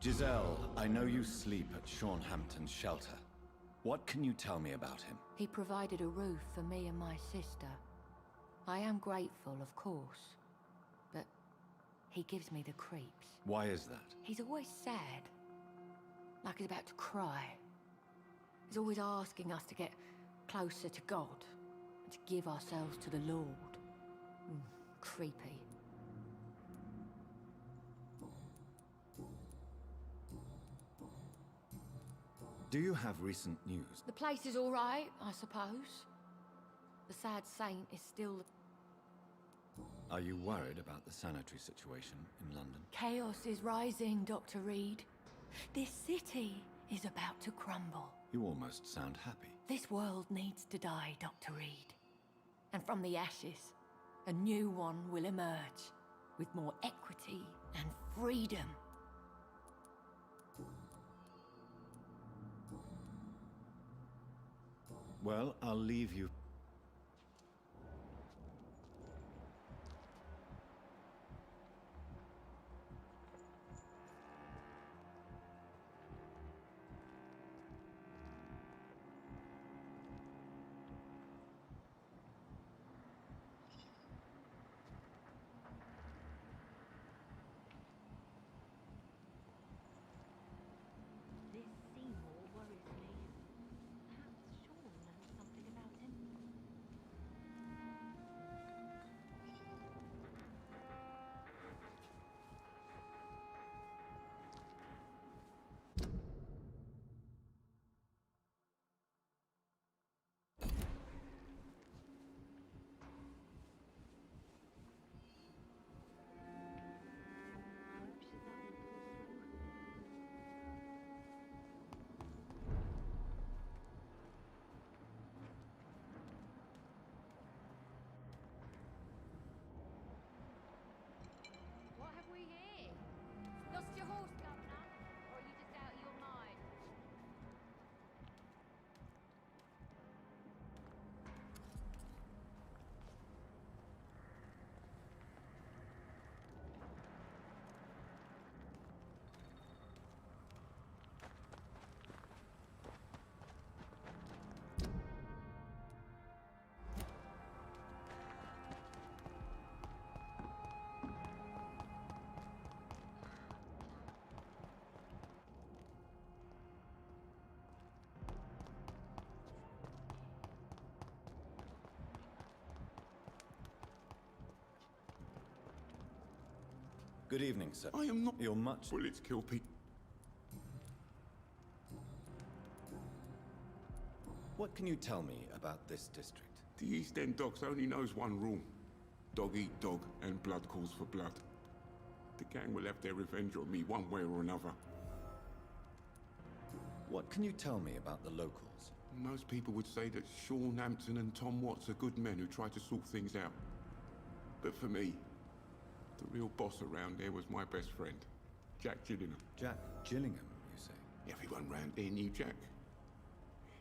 Giselle, I know you sleep at Hampton's shelter. What can you tell me about him? He provided a roof for me and my sister. I am grateful, of course, but he gives me the creeps. Why is that? He's always sad, like he's about to cry. He's always asking us to get closer to God, and to give ourselves to the Lord. Creepy. Do you have recent news? The place is all right, I suppose. The sad saint is still... Are you worried about the sanitary situation in London? Chaos is rising, Dr. Reed. This city is about to crumble. You almost sound happy. This world needs to die, Dr. Reed. And from the ashes, a new one will emerge, with more equity and freedom. Well, I'll leave you. This Seymour worries me. Perhaps Sean knows something about him. What have we here? Lost your horse, Governor? Or are you just out of your mind? Good evening, sir. I am not. You're much... Bullets kill people. What can you tell me about this district? The East End Dogs only knows one rule. Dog eat dog, and blood calls for blood. The gang will have their revenge on me one way or another. What can you tell me about the locals? Most people would say that Sean Hampton and Tom Watts are good men who try to sort things out. But for me, the real boss around there was my best friend, Jack Gillingham. Jack Gillingham, you say? Everyone round there knew Jack.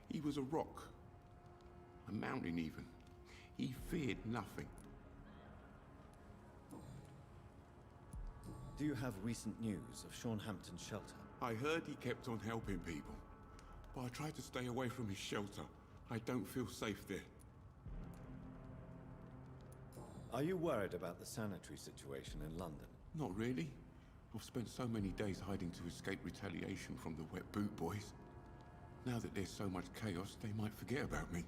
He was a rock. A mountain even. He feared nothing. Do you have recent news of Hampton's shelter? I heard he kept on helping people, but I tried to stay away from his shelter. I don't feel safe there. Are you worried about the sanitary situation in London? Not really. I've spent so many days hiding to escape retaliation from the wet boot boys. Now that there's so much chaos, they might forget about me.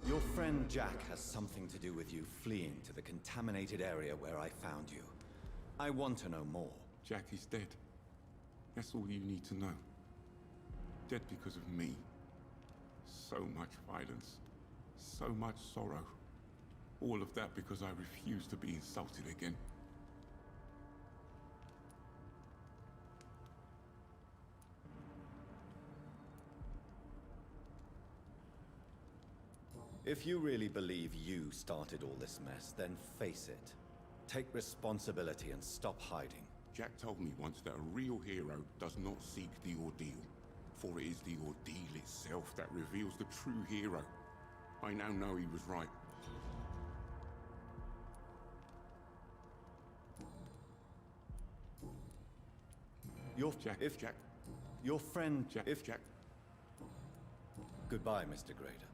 Your friend Jack has something to do with you fleeing to the contaminated area where I found you. I want to know more. Jack is dead. That's all you need to know. Dead because of me. So much violence. So much sorrow. All of that because I refuse to be insulted again. If you really believe you started all this mess, then face it. Take responsibility and stop hiding. Jack told me once that a real hero does not seek the ordeal, for it is the ordeal itself that reveals the true hero. I now know he was right. Jack. Your friend... Jack. Goodbye, Mr. Grader.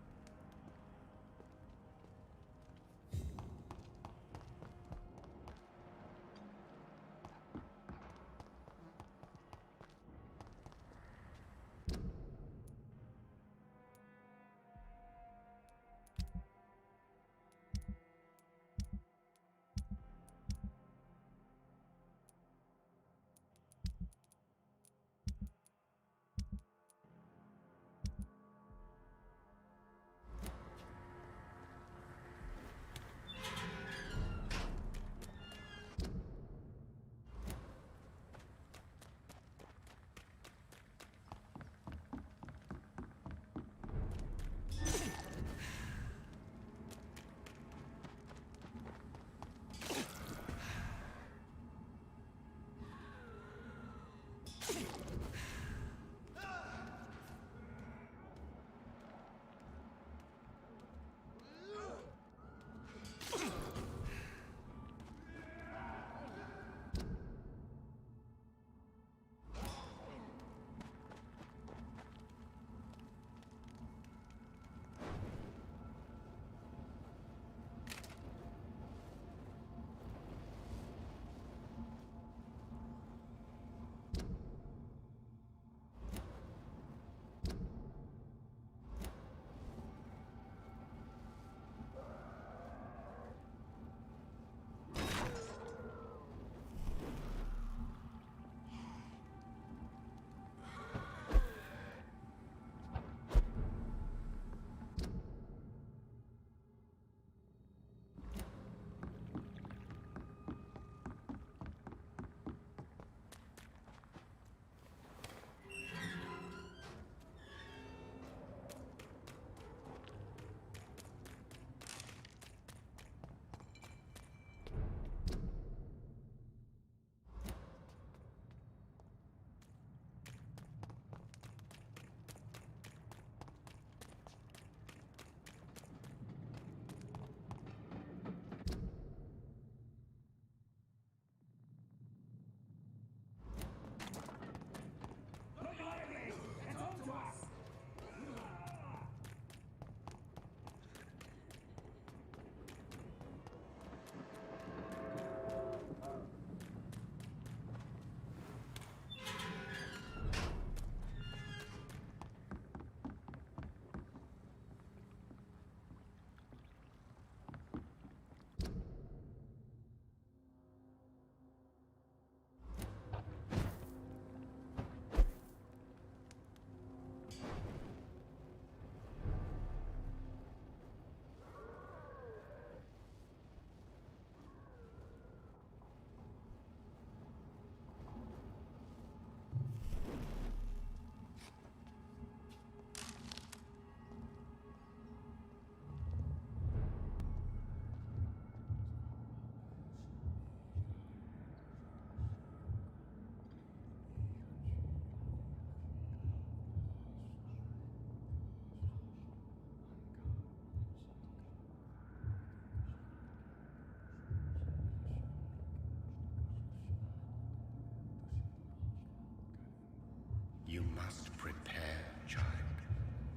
You must prepare, child,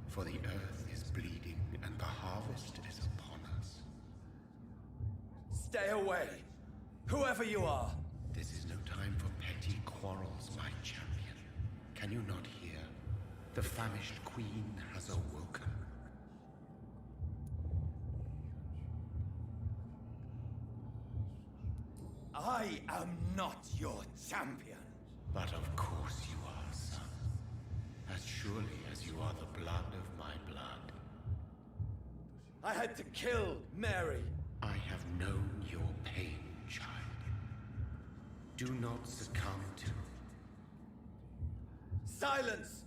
for the earth is bleeding and the harvest is upon us. Stay away! Whoever you are! This is no time for petty quarrels, my champion. Can you not hear? The famished queen has awoken. I am not your champion! But of course you are, son. As surely as you are the blood of my blood. I had to kill Mary! I have known your pain, child. Do not succumb to... Silence!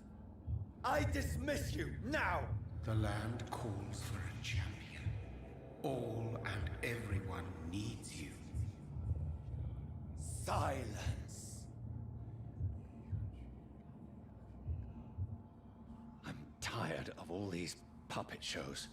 I dismiss you, now! The land calls for a champion. All and everyone needs you. Silence! I'm tired of all these puppet shows.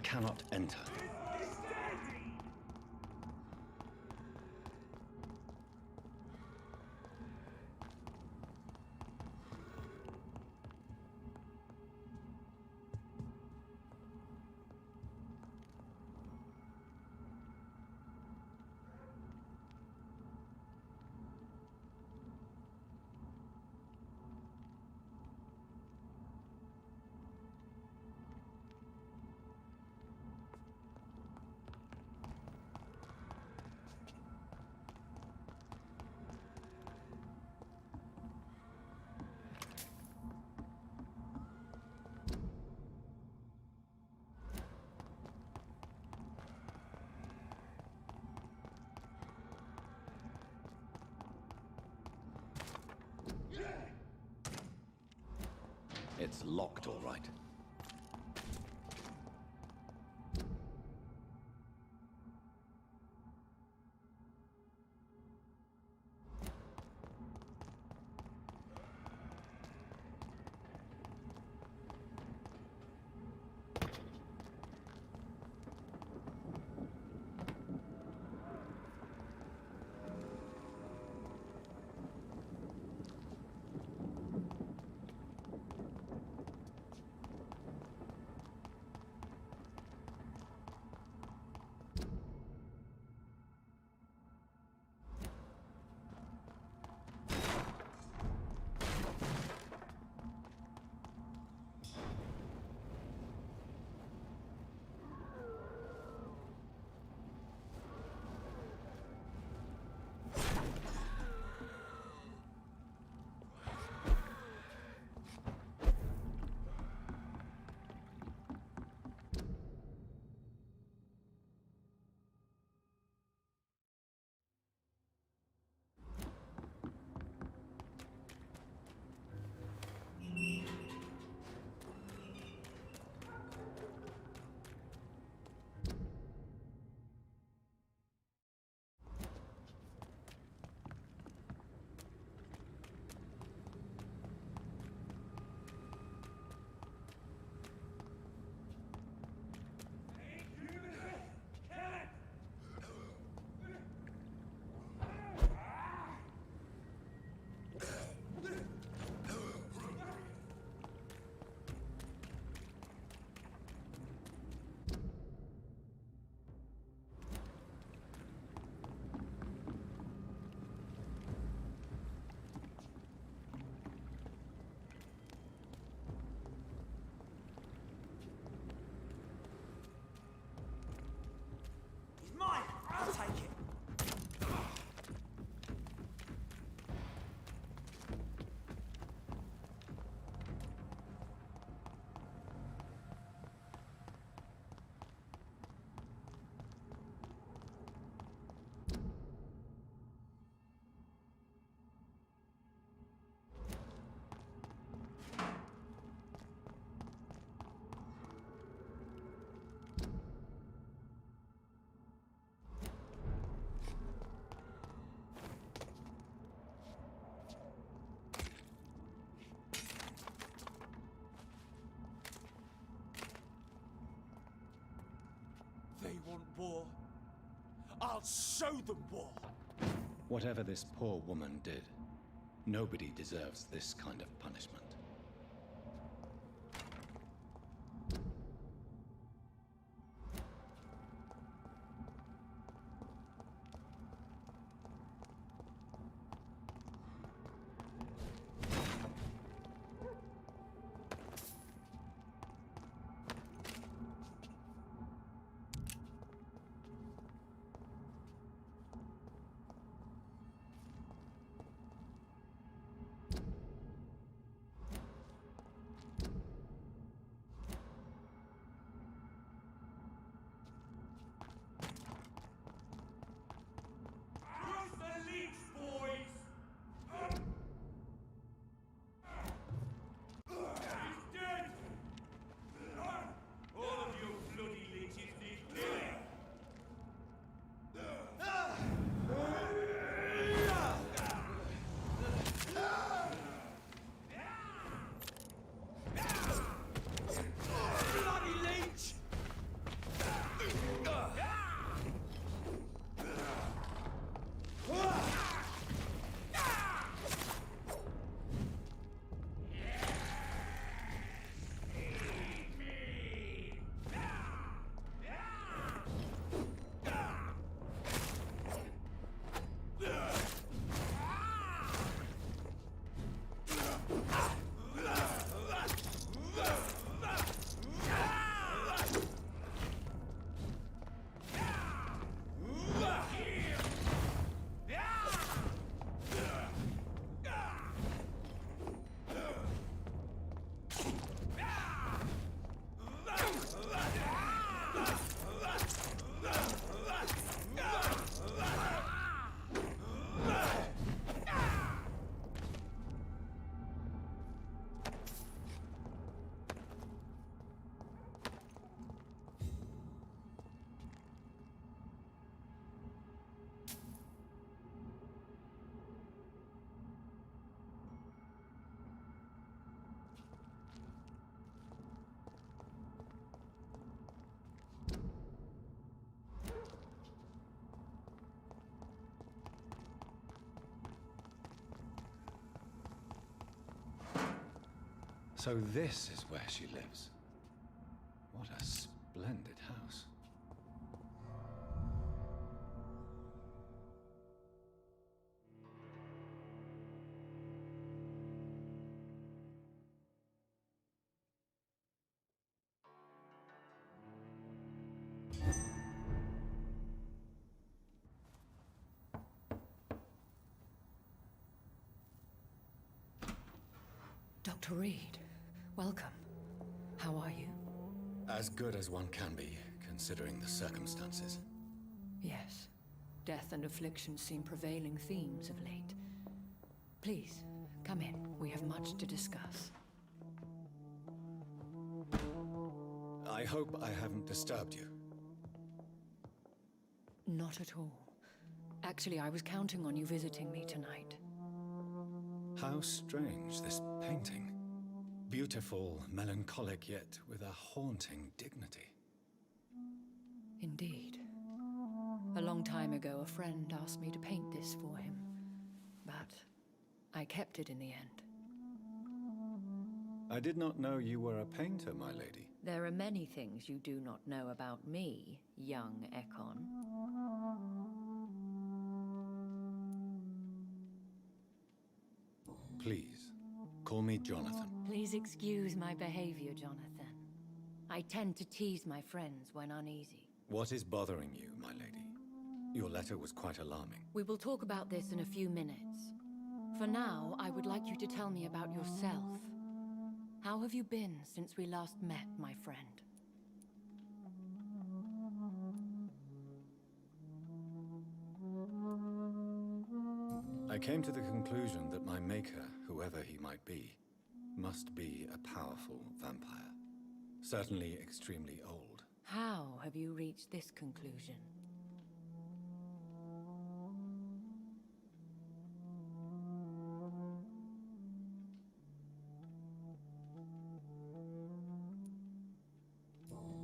cannot enter. It's locked, all right. They want war. I'll show them war. Whatever this poor woman did, nobody deserves this kind of punishment. So this is where she lives. What a splendid house. Dr. Reed, welcome. How are you? As good as one can be, considering the circumstances. Yes. Death and affliction seem prevailing themes of late. Please, come in. We have much to discuss. I hope I haven't disturbed you. Not at all. Actually, I was counting on you visiting me tonight. How strange, this painting. Beautiful, melancholic, yet with a haunting dignity. Indeed. A long time ago, a friend asked me to paint this for him. But I kept it in the end. I did not know you were a painter, my lady. There are many things you do not know about me, young Ekon. Please, call me Jonathan. Please excuse my behavior, Jonathan. I tend to tease my friends when uneasy. What is bothering you, my lady? Your letter was quite alarming. We will talk about this in a few minutes. For now, I would like you to tell me about yourself. How have you been since we last met, my friend? I came to the conclusion that my maker, whoever he might be, must be a powerful vampire. Certainly extremely old. How have you reached this conclusion?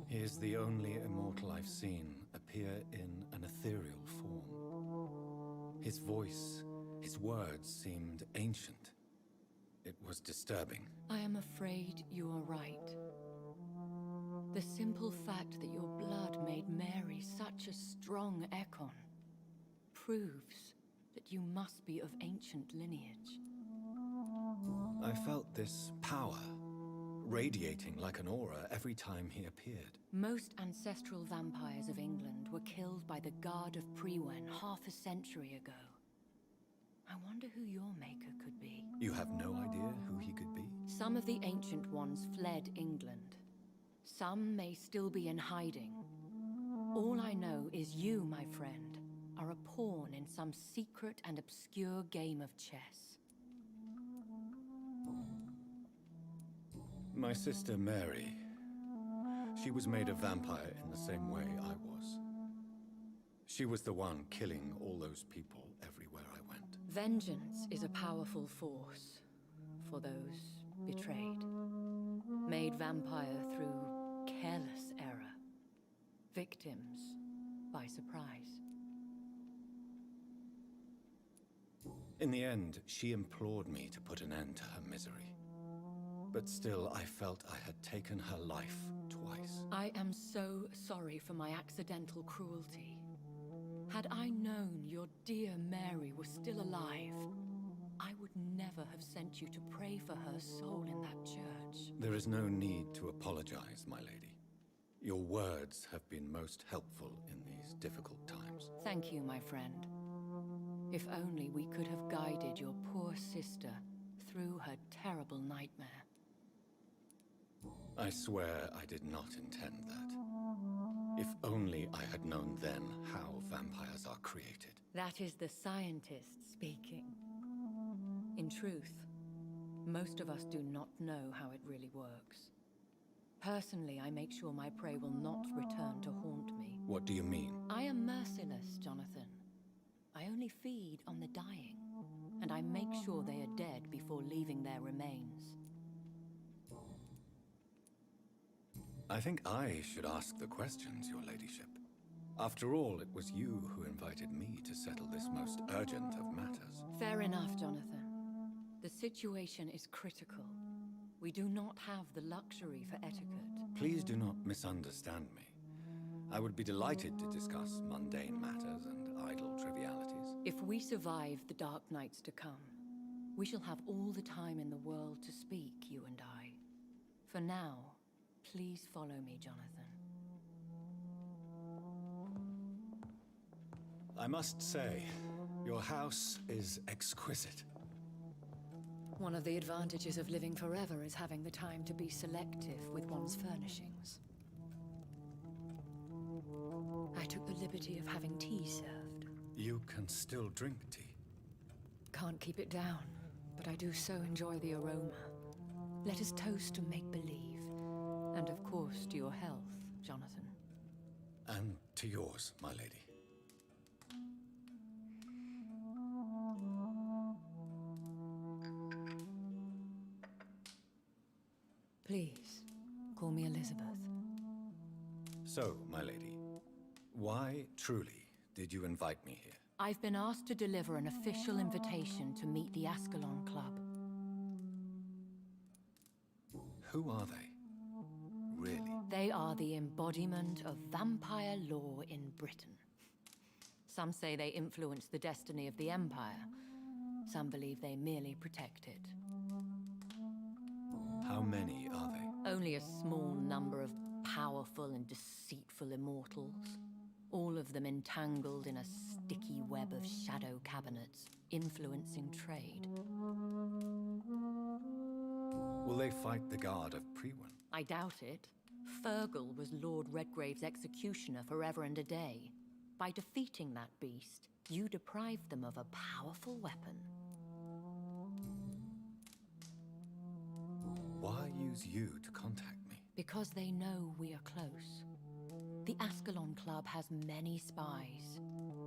He is the only immortal I've seen appear in an ethereal form. His voice, his words seemed ancient. It was disturbing. I am afraid you are right. The simple fact that your blood made Mary such a strong Ekon proves that you must be of ancient lineage. I felt this power radiating like an aura every time he appeared. Most ancestral vampires of England were killed by the Guard of Priwen half a century ago. I wonder who your maker could be. You have no idea who he could be? Some of the ancient ones fled England. Some may still be in hiding. All I know is you, my friend, are a pawn in some secret and obscure game of chess. My sister Mary. She was made a vampire in the same way I was. She was the one killing all those people everywhere I went. Vengeance is a powerful force for those betrayed. Made vampire through careless error. Victims by surprise. In the end, she implored me to put an end to her misery. But still, I felt I had taken her life twice. I am so sorry for my accidental cruelty. Had I known your dear Mary was still alive, I would never have sent you to pray for her soul in that church. There is no need to apologize, my lady. Your words have been most helpful in these difficult times. Thank you, my friend. If only we could have guided your poor sister through her terrible nightmare. I swear I did not intend that. If only I had known then how vampires are created. That is the scientist speaking. In truth, most of us do not know how it really works. Personally, I make sure my prey will not return to haunt me. What do you mean? I am merciless, Jonathan. I only feed on the dying, and I make sure they are dead before leaving their remains. I think I should ask the questions, your ladyship. After all, it was you who invited me to settle this most urgent of matters. Fair enough, Jonathan. The situation is critical. We do not have the luxury for etiquette. Please do not misunderstand me. I would be delighted to discuss mundane matters and idle trivialities. If we survive the dark nights to come, we shall have all the time in the world to speak, you and I. For now, please follow me, Jonathan. I must say, your house is exquisite. One of the advantages of living forever is having the time to be selective with one's furnishings. I took the liberty of having tea served. You can still drink tea. Can't keep it down, but I do so enjoy the aroma. Let us toast to make-believe. And of course, to your health, Jonathan. And to yours, my lady. Please, call me Elizabeth. So, my lady, why truly did you invite me here? I've been asked to deliver an official invitation to meet the Ascalon Club. Who are they? Really? They are the embodiment of vampire law in Britain. Some say they influence the destiny of the Empire. Some believe they merely protect it. How many are they? Only a small number of powerful and deceitful immortals. All of them entangled in a sticky web of shadow cabinets, influencing trade. Will they fight the guard of Priwen? I doubt it. Fergal was Lord Redgrave's executioner forever and a day. By defeating that beast, you deprived them of a powerful weapon. Why use you to contact me? Because they know we are close. The Ascalon Club has many spies.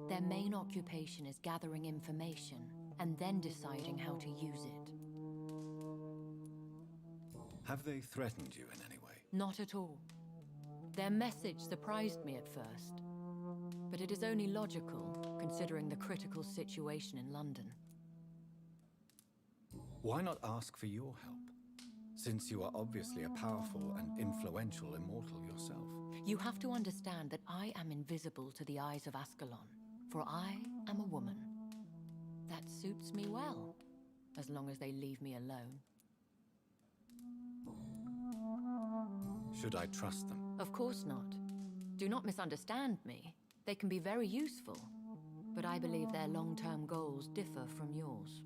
Their main occupation is gathering information and then deciding how to use it. Have they threatened you in any way? Not at all. Their message surprised me at first, but it is only logical, considering the critical situation in London. Why not ask for your help? Since you are obviously a powerful and influential immortal yourself. You have to understand that I am invisible to the eyes of Ascalon, for I am a woman. That suits me well, as long as they leave me alone. Should I trust them? Of course not. Do not misunderstand me. They can be very useful, but I believe their long-term goals differ from yours.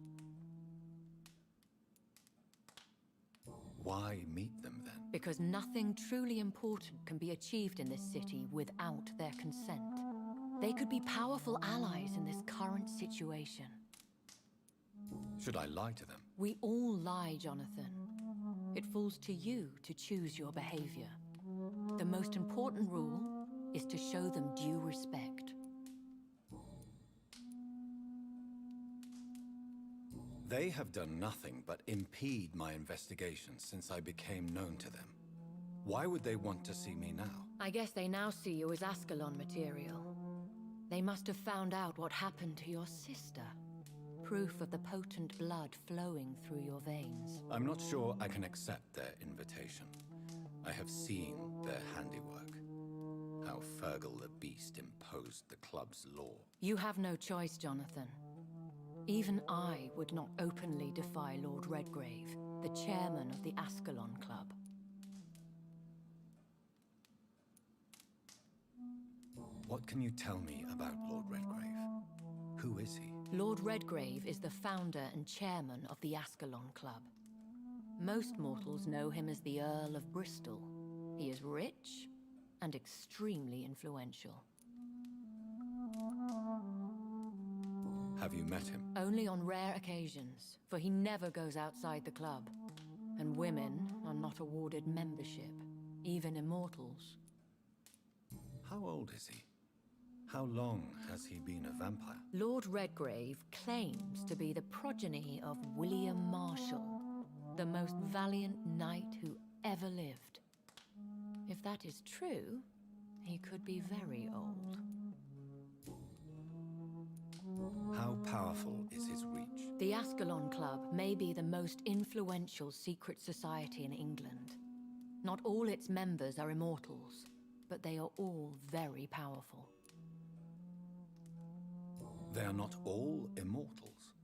Why meet them then? Because nothing truly important can be achieved in this city without their consent. They could be powerful allies in this current situation. Should I lie to them? We all lie, Jonathan. It falls to you to choose your behavior. The most important rule is to show them due respect. They have done nothing but impede my investigations since I became known to them. Why would they want to see me now? I guess they now see you as Ascalon material. They must have found out what happened to your sister. Proof of the potent blood flowing through your veins. I'm not sure I can accept their invitation. I have seen their handiwork. How Fergal the Beast imposed the club's law. You have no choice, Jonathan. Even I would not openly defy Lord Redgrave, the chairman of the Ascalon Club. What can you tell me about Lord Redgrave? Who is he? Lord Redgrave is the founder and chairman of the Ascalon Club. Most mortals know him as the Earl of Bristol. He is rich and extremely influential. Have you met him? Only on rare occasions, for he never goes outside the club. And women are not awarded membership, even immortals. How old is he? How long has he been a vampire? Lord Redgrave claims to be the progeny of William Marshall, the most valiant knight who ever lived. If that is true, he could be very old. How powerful is his reach? The Ascalon Club may be the most influential secret society in England. Not all its members are immortals, but they are all very powerful. They are not all immortals.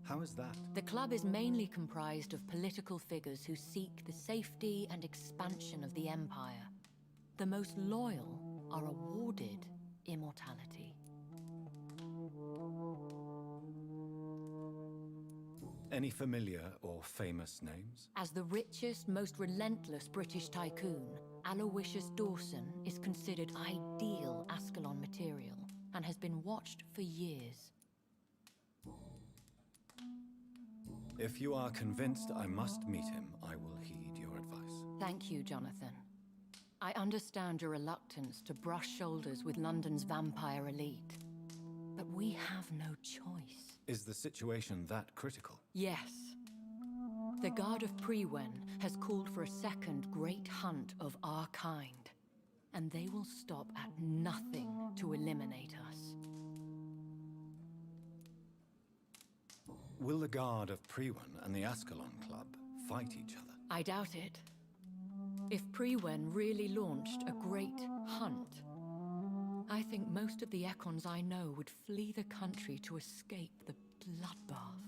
How is that? The club is mainly comprised of political figures who seek the safety and expansion of the Empire. The most loyal are awarded immortality. Any familiar or famous names? As the richest, most relentless British tycoon, Aloysius Dawson is considered ideal Ascalon material and has been watched for years. If you are convinced I must meet him, I will heed your advice. Thank you, Jonathan. I understand your reluctance to brush shoulders with London's vampire elite, but we have no choice. Is the situation that critical? Yes. The Guard of Prewen has called for a second great hunt of our kind, and they will stop at nothing to eliminate us. Will the Guard of Prewen and the Ascalon Club fight each other? I doubt it. If Prewen really launched a great hunt, I think most of the Econs I know would flee the country to escape the bloodbath.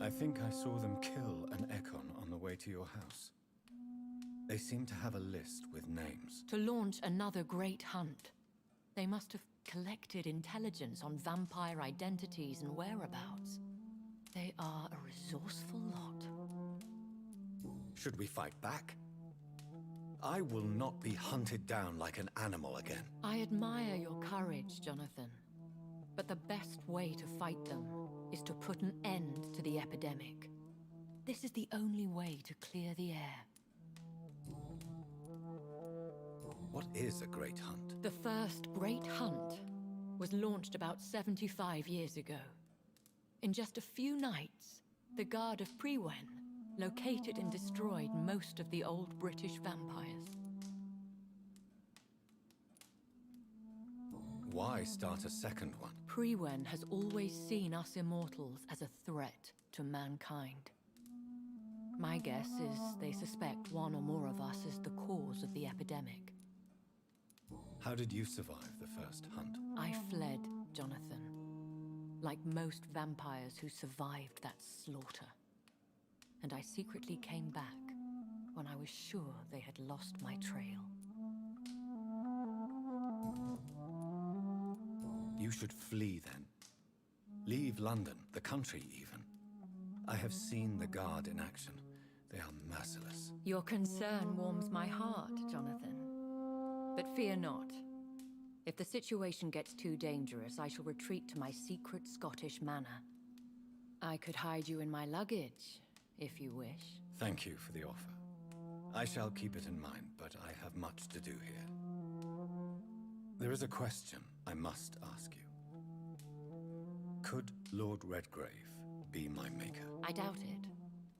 I think I saw them kill an Econ on the way to your house. They seem to have a list with names. To launch another great hunt, they must have collected intelligence on vampire identities and whereabouts. They are a resourceful lot. Should we fight back? I will not be hunted down like an animal again. I admire your courage, Jonathan. But the best way to fight them is to put an end to the epidemic. This is the only way to clear the air. What is a great hunt? The first great hunt was launched about 75 years ago. In just a few nights, the Guard of Prewen located and destroyed most of the old British vampires. Why start a second one? Prewen has always seen us immortals as a threat to mankind. My guess is they suspect one or more of us is the cause of the epidemic. How did you survive the first hunt? I fled, Jonathan. Like most vampires who survived that slaughter. And I secretly came back when I was sure they had lost my trail. You should flee then. Leave London, the country even. I have seen the Guard in action. They are merciless. Your concern warms my heart, Jonathan. But fear not. If the situation gets too dangerous, I shall retreat to my secret Scottish manor. I could hide you in my luggage, if you wish. Thank you for the offer. I shall keep it in mind, but I have much to do here. There is a question I must ask you. Could Lord Redgrave be my maker? I doubt it.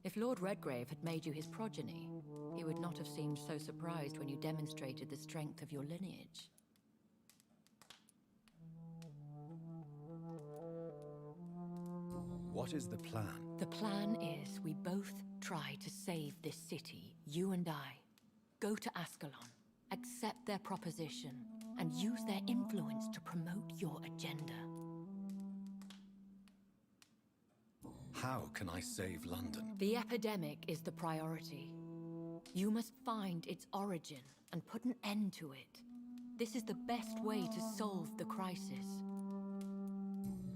If Lord Redgrave had made you his progeny, he would not have seemed so surprised when you demonstrated the strength of your lineage. What is the plan? The plan is we both try to save this city, you and I. Go to Ascalon, accept their proposition, and use their influence to promote your agenda. How can I save London? The epidemic is the priority. You must find its origin and put an end to it. This is the best way to solve the crisis.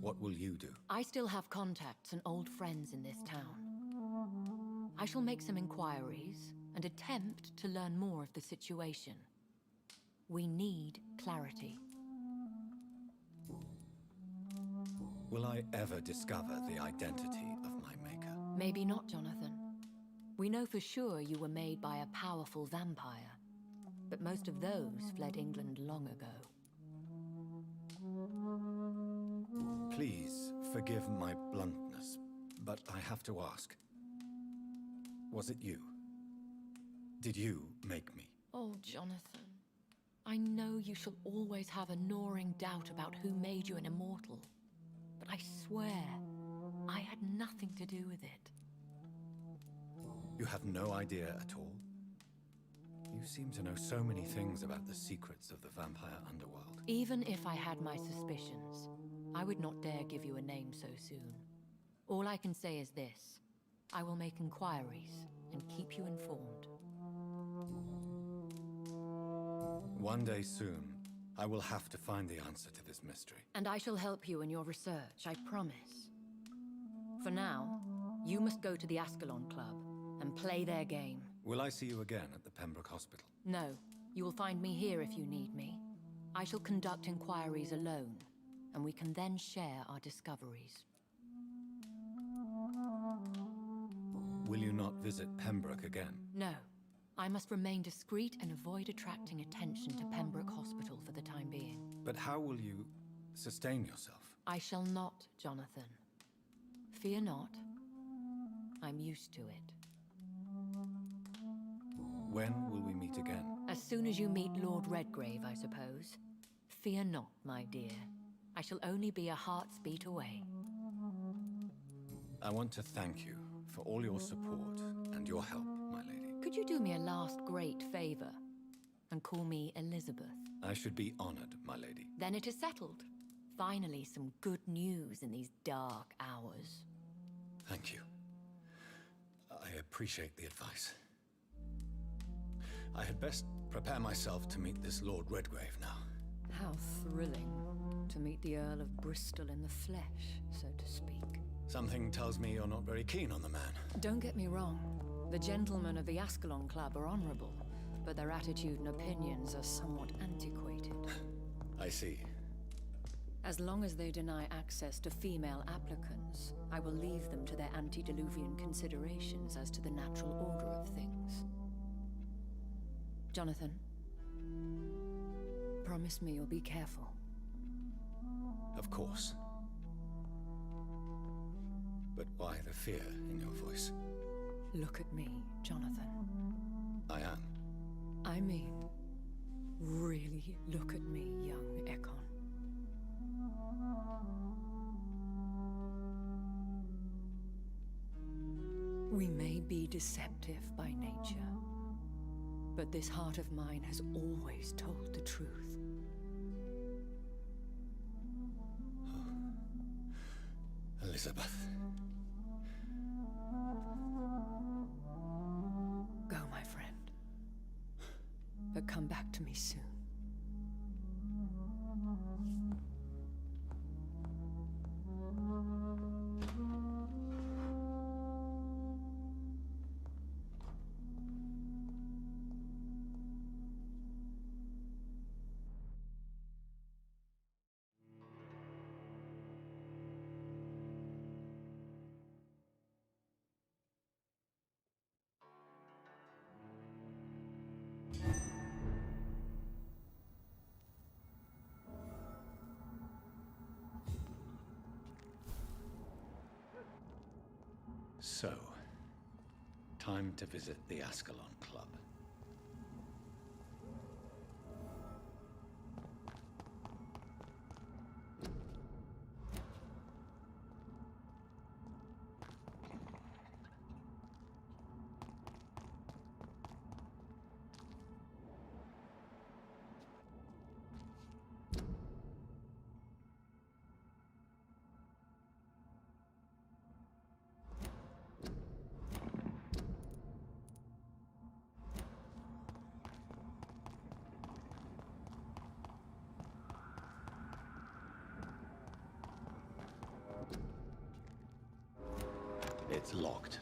What will you do? I still have contacts and old friends in this town. I shall make some inquiries and attempt to learn more of the situation. We need clarity. Will I ever discover the identity of my maker? Maybe not, Jonathan. We know for sure you were made by a powerful vampire, but most of those fled England long ago. Please forgive my bluntness, but I have to ask. Was it you? Did you make me? Oh, Jonathan. I know you shall always have a gnawing doubt about who made you an immortal, but I swear, I had nothing to do with it. You have no idea at all? You seem to know so many things about the secrets of the vampire underworld. Even if I had my suspicions, I would not dare give you a name so soon. All I can say is this. I will make inquiries and keep you informed. One day soon, I will have to find the answer to this mystery. And I shall help you in your research, I promise. For now, you must go to the Ascalon Club and play their game. Will I see you again at the Pembroke Hospital? No, you will find me here if you need me. I shall conduct inquiries alone, and we can then share our discoveries. Will you not visit Pembroke again? No. I must remain discreet and avoid attracting attention to Pembroke Hospital for the time being. But how will you sustain yourself? I shall not, Jonathan. Fear not. I'm used to it. When will we meet again? As soon as you meet Lord Redgrave, I suppose. Fear not, my dear. I shall only be a heart's beat away. I want to thank you for all your support and your help, my lady. Could you do me a last great favor and call me Elizabeth? I should be honored, my lady. Then it is settled. Finally, some good news in these dark hours. Thank you. I appreciate the advice. I had best prepare myself to meet this Lord Redgrave now. How thrilling to meet the Earl of Bristol in the flesh, so to speak. Something tells me you're not very keen on the man. Don't get me wrong. The gentlemen of the Ascalon Club are honorable, but their attitude and opinions are somewhat antiquated. I see. As long as they deny access to female applicants, I will leave them to their antediluvian considerations as to the natural order of things. Jonathan, promise me you'll be careful. Of course. But why the fear in your voice? Look at me, Jonathan. I am. I mean, really look at me, young Ekon. We may be deceptive by nature, but this heart of mine has always told the truth. Elizabeth. Go, my friend. But come back to me soon. So, time to visit the Ascalon Club. It's locked.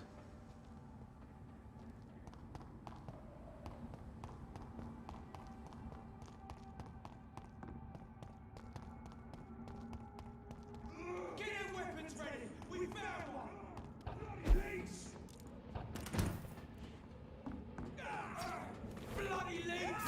Get your weapons ready! We found one! Leaks! Bloody leaks!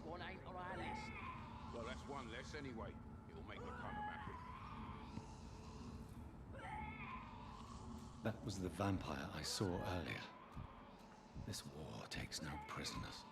one ain't on our list. Well, that's one less anyway. It'll make McCullum happy. That was the vampire I saw earlier. This war takes no prisoners.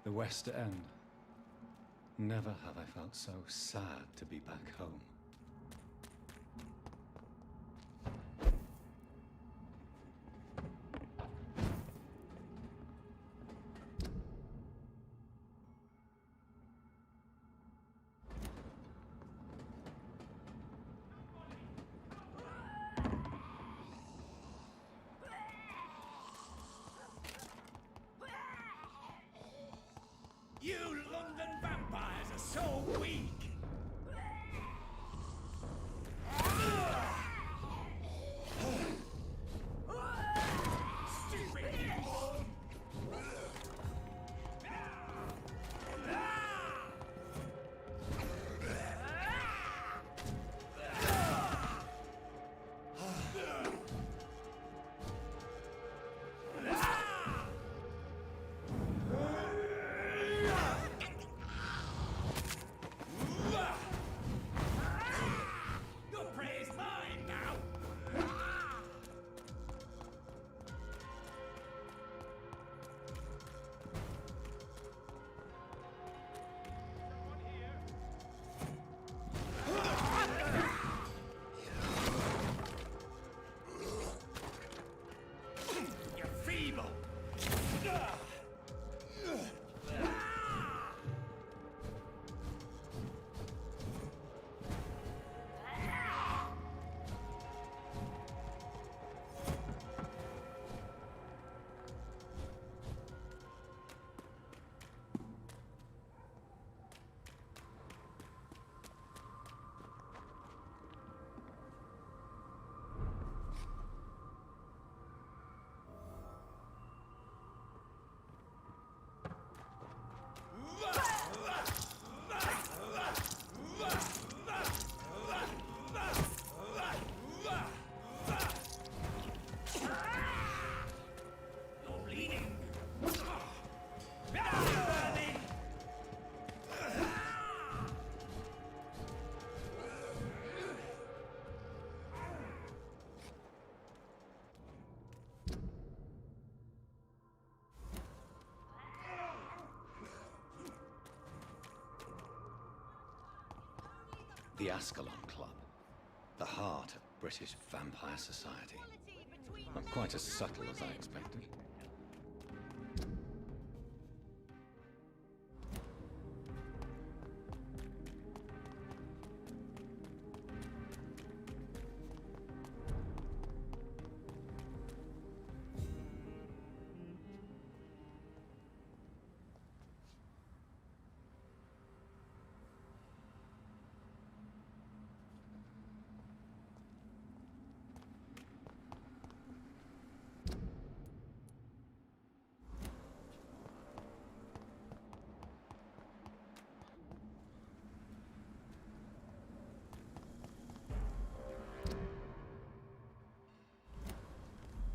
The West End. Never have I felt so sad to be back home. You London vampires are so weak! Stupid! Your prey is mine now! You're feeble! You're bleeding. Burning. The Ascalon Club. The heart of British vampire society. Not quite as subtle as I expected.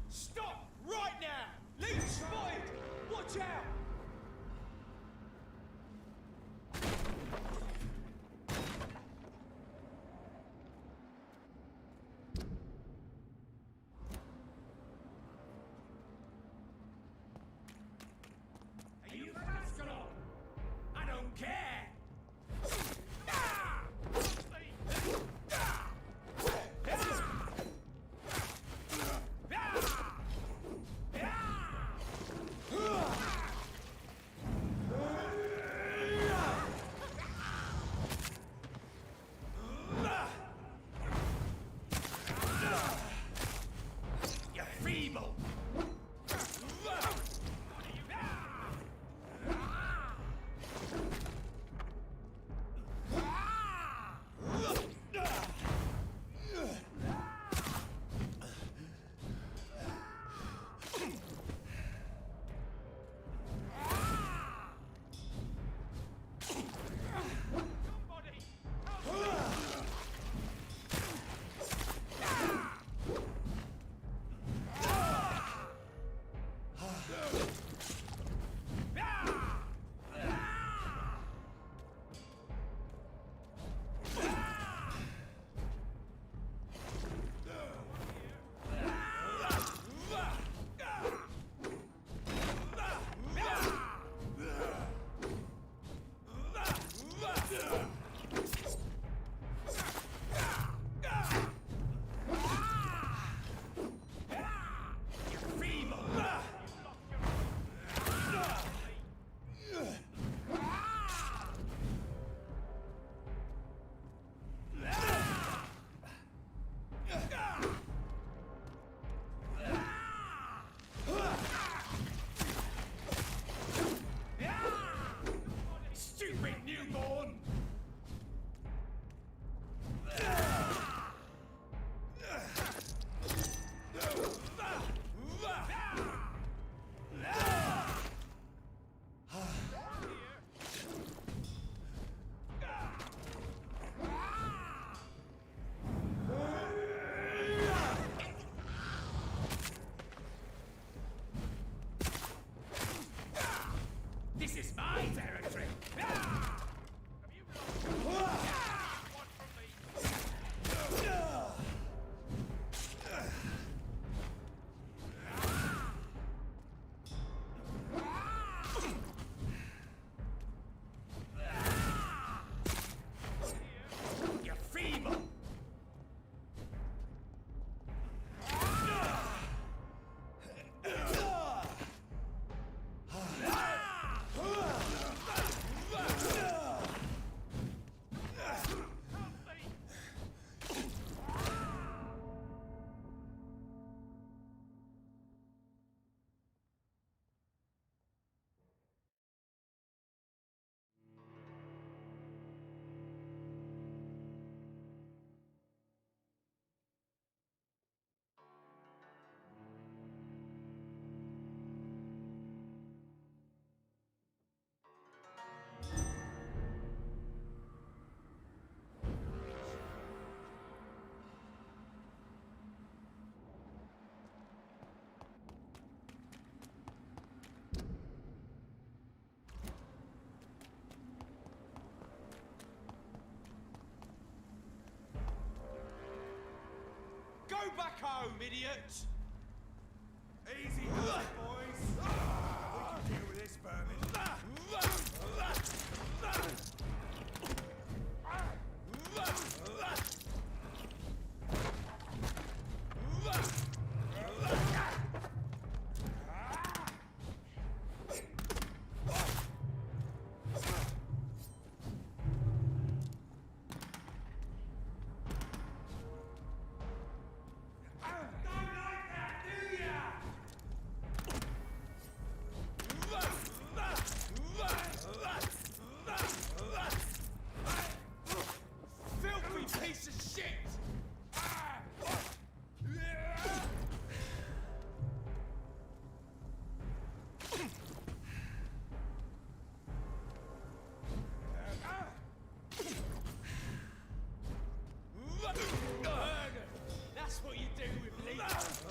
Stop right now! Leech spotted! Watch out! Are you Ascalon? I don't care! back home, idiot! Easy, boys. We can deal with this vermin. That's what you do with leaders.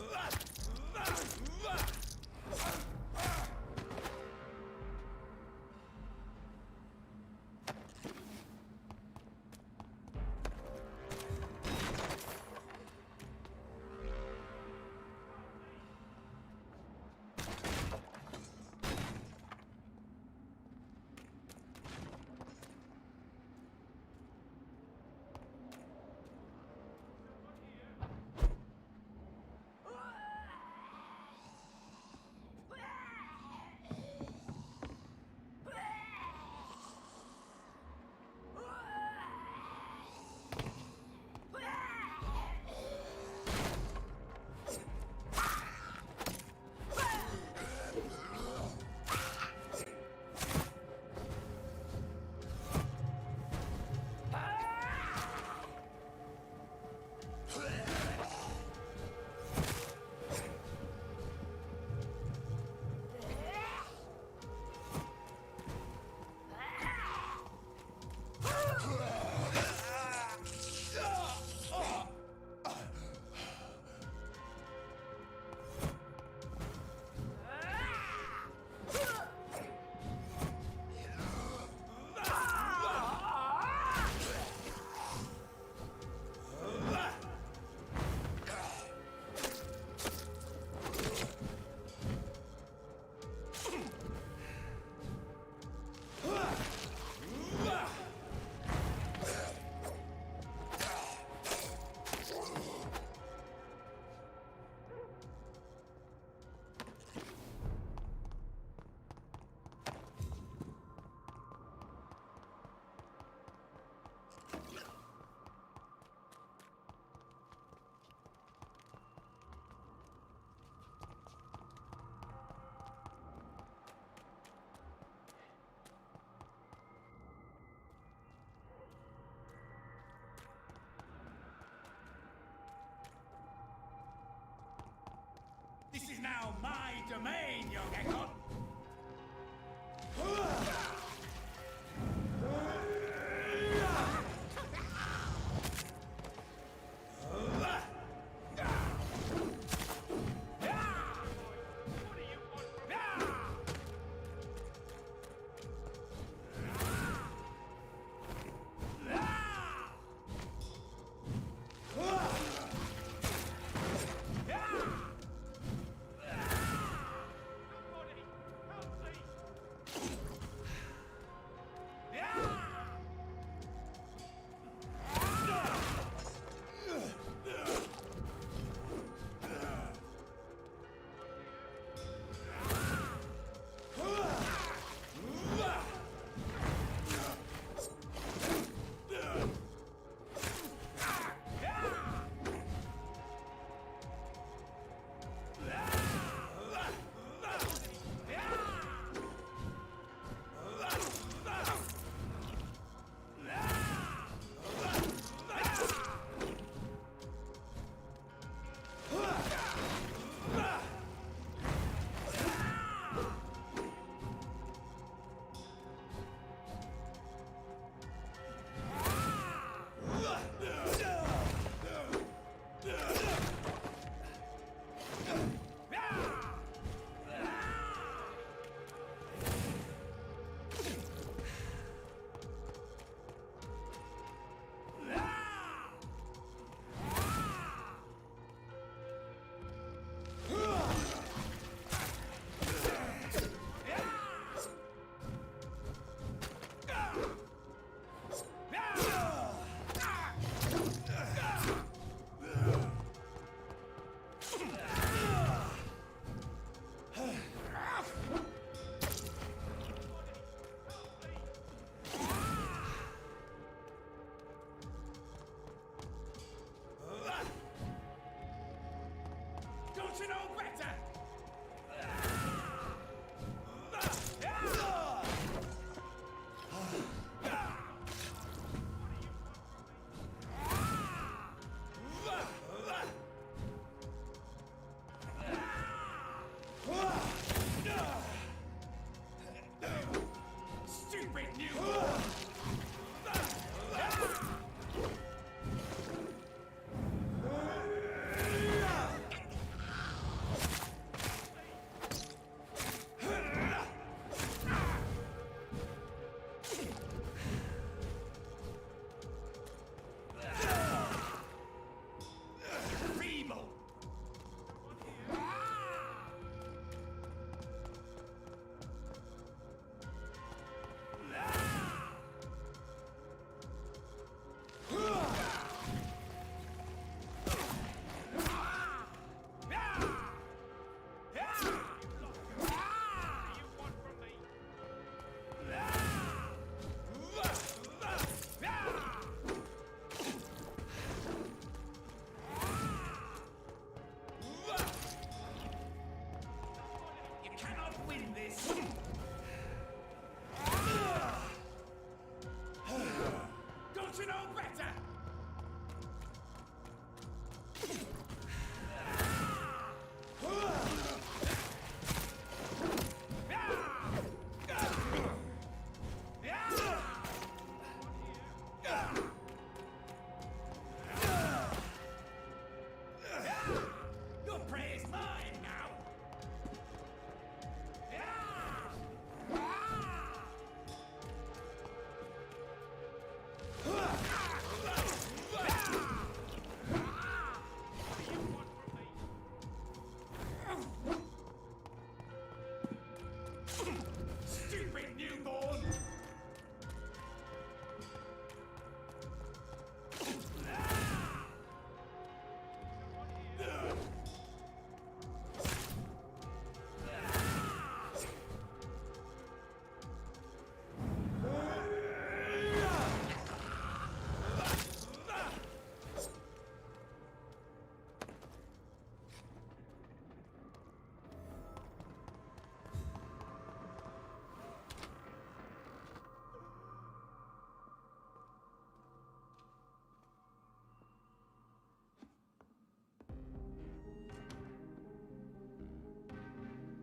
This is now my domain, young Ekon.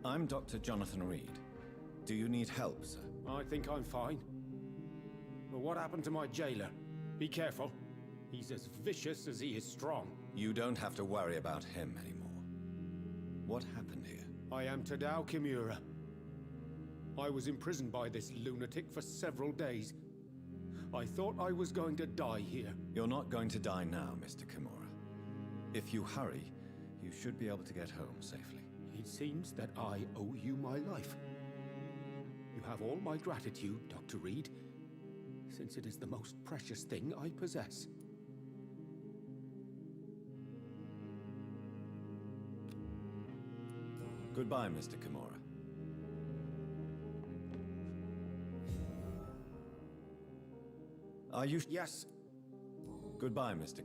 I'm Dr. Jonathan Reed. Do you need help, sir? I think I'm fine. But what happened to my jailer? Be careful. He's as vicious as he is strong. You don't have to worry about him anymore. What happened here? I am Tadao Kimura. I was imprisoned by this lunatic for several days. I thought I was going to die here. You're not going to die now, Mr. Kimura. If you hurry, you should be able to get home safely. It seems that I owe you my life. You have all my gratitude, Dr. Reed, since it is the most precious thing I possess. Goodbye, Mr. Kimura. Are you... Yes. Goodbye, Mr.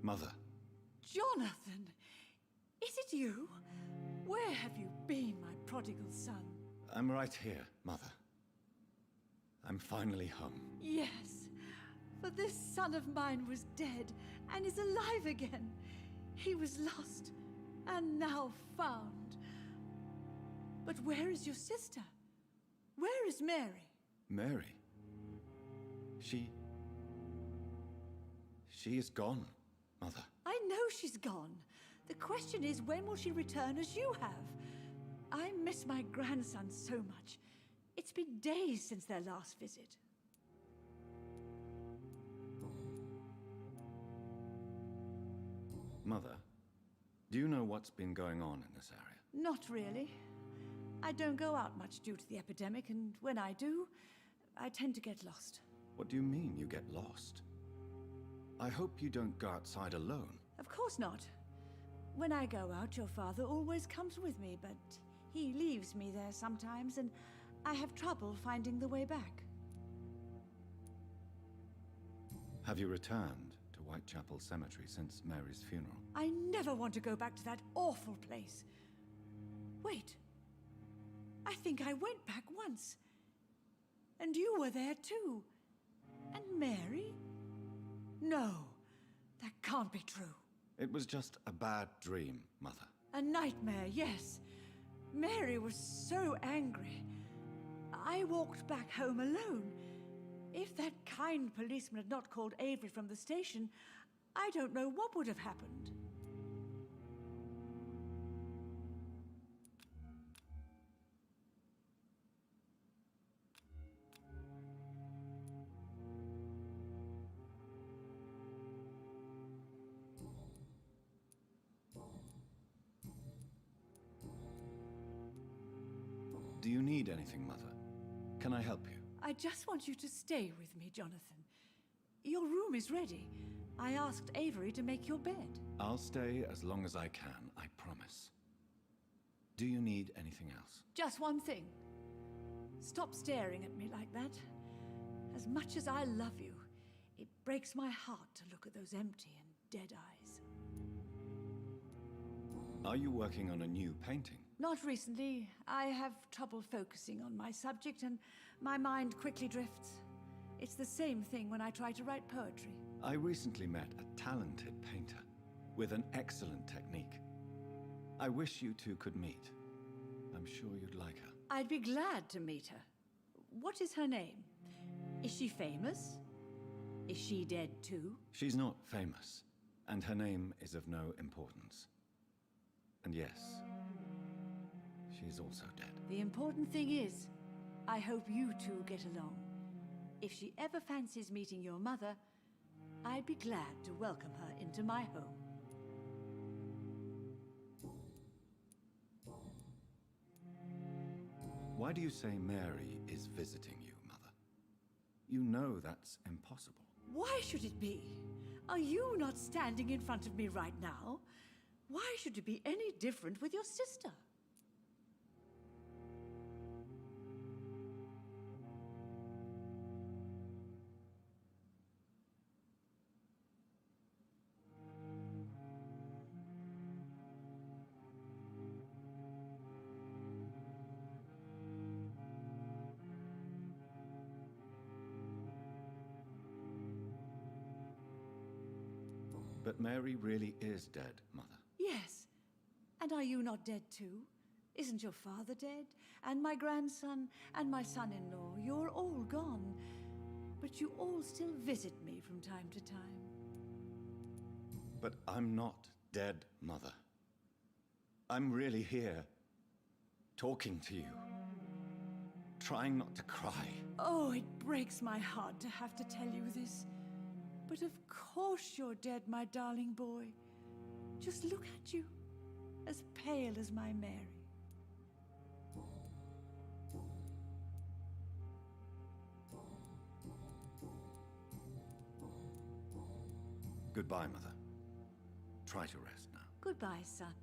Mother. Jonathan! Is it you? Where have you been, my prodigal son? I'm right here, Mother. I'm finally home. Yes, for this son of mine was dead and is alive again. He was lost and now found. But where is your sister? Where is Mary? Mary? She is gone, Mother. I know she's gone. The question is, when will she return as you have? I miss my grandson so much. It's been days since their last visit. Mother, do you know what's been going on in this area? Not really. I don't go out much due to the epidemic, and when I do, I tend to get lost. What do you mean you get lost? I hope you don't go outside alone. Of course not. When I go out, your father always comes with me, but He leaves me there sometimes, and I have trouble finding the way back. Have you returned to Whitechapel Cemetery since Mary's funeral? I never want to go back to that awful place. Wait. I think I went back once. And you were there too. And Mary? No, that can't be true. It was just a bad dream, Mother. A nightmare, yes. Mary was so angry. I walked back home alone. If that kind policeman had not called Avery from the station, I don't know what would have happened. Do you need anything, Mother? Can I help you? I just want you to stay with me, Jonathan. Your room is ready. I asked Avery to make your bed. I'll stay as long as I can, I promise. Do you need anything else? Just one thing. Stop staring at me like that. As much as I love you, it breaks my heart to look at those empty and dead eyes. Are you working on a new painting? Not recently. I have trouble focusing on my subject, and my mind quickly drifts. It's the same thing when I try to write poetry. I recently met a talented painter with an excellent technique. I wish you two could meet. I'm sure you'd like her. I'd be glad to meet her. What is her name? Is she famous? Is she dead too? She's not famous, and her name is of no importance. And yes, she is also dead. The important thing is, I hope you two get along. If she ever fancies meeting your mother, I'd be glad to welcome her into my home. Why do you say Mary is visiting you, Mother? You know that's impossible. Why should it be? Are you not standing in front of me right now? Why should it be any different with your sister? But Mary really is dead, Mother. Yes. And are you not dead too? Isn't your father dead? And my grandson, and my son-in-law, you're all gone. But you all still visit me from time to time. But I'm not dead, Mother. I'm really here, talking to you, trying not to cry. Oh, it breaks my heart to have to tell you this. But of course you're dead, my darling boy. Just look at you, as pale as my Mary. Goodbye, Mother. Try to rest now. Goodbye, son.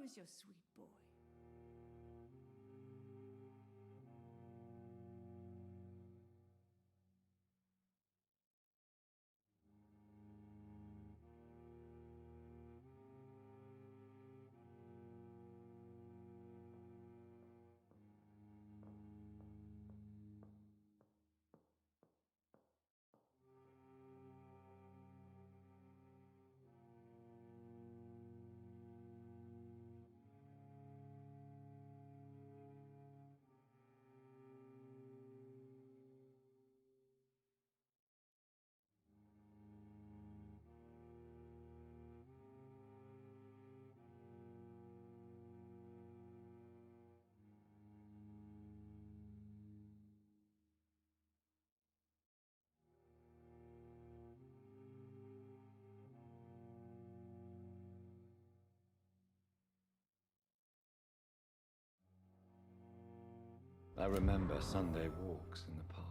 is your sweet boy? I remember Sunday walks in the park.